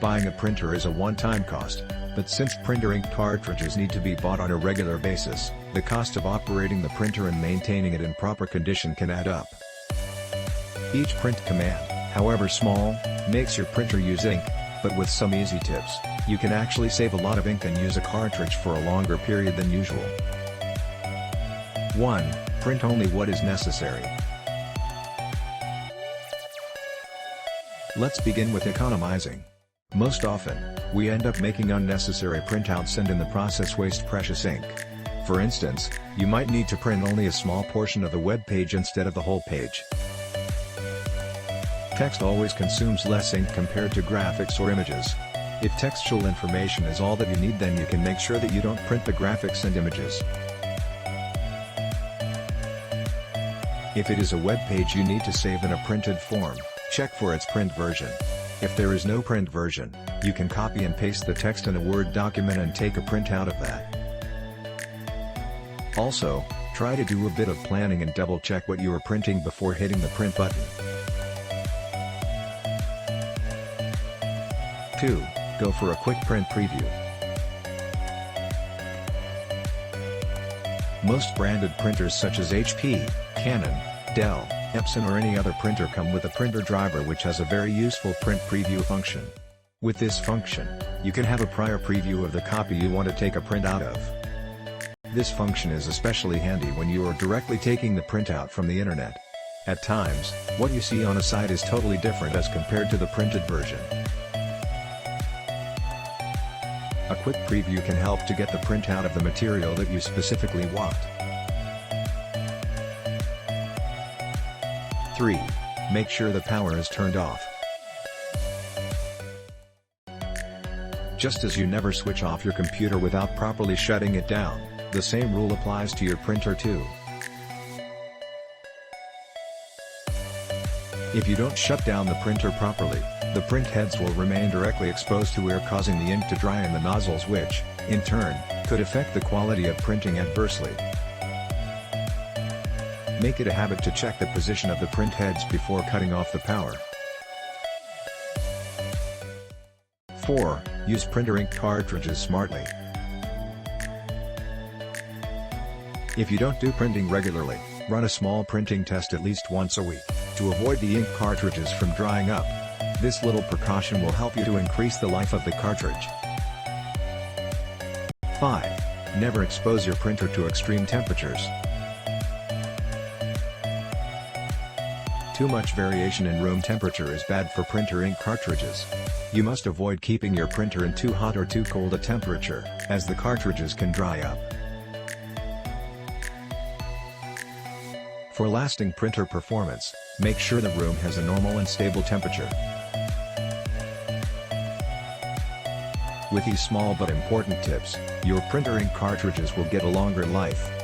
Buying a printer is a one-time cost, but since printer ink cartridges need to be bought on a regular basis, the cost of operating the printer and maintaining it in proper condition can add up. Each print command, however small, makes your printer use ink, but with some easy tips, you can actually save a lot of ink and use a cartridge for a longer period than usual. 1. Print only what is necessary. Let's begin with economizing. Most often, we end up making unnecessary printouts and in the process waste precious ink. For instance, you might need to print only a small portion of the web page instead of the whole page. Text always consumes less ink compared to graphics or images. If textual information is all that you need, then you can make sure that you don't print the graphics and images. If it is a web page you need to save in a printed form, check for its print version. If there is no print version, you can copy and paste the text in a Word document and take a printout of that. Also, try to do a bit of planning and double-check what you are printing before hitting the print button. 2. Go for a quick print preview. Most branded printers such as HP, Canon, Dell, Epson or any other printer come with a printer driver which has a very useful print preview function. With this function, you can have a prior preview of the copy you want to take a print out of. This function is especially handy when you are directly taking the printout from the internet. At times, what you see on a site is totally different as compared to the printed version. A quick preview can help to get the printout of the material that you specifically want. 3. Make sure the power is turned off. Just as you never switch off your computer without properly shutting it down, the same rule applies to your printer too. If you don't shut down the printer properly, the print heads will remain directly exposed to air, causing the ink to dry in the nozzles, which, in turn, could affect the quality of printing adversely. Make it a habit to check the position of the print heads before cutting off the power. 4. Use printer ink cartridges smartly. If you don't do printing regularly, run a small printing test at least once a week, to avoid the ink cartridges from drying up. This little precaution will help you to increase the life of the cartridge. 5. Never expose your printer to extreme temperatures. Too much variation in room temperature is bad for printer ink cartridges. You must avoid keeping your printer in too hot or too cold a temperature, as the cartridges can dry up. For lasting printer performance, make sure the room has a normal and stable temperature. With these small but important tips, your printer ink cartridges will get a longer life.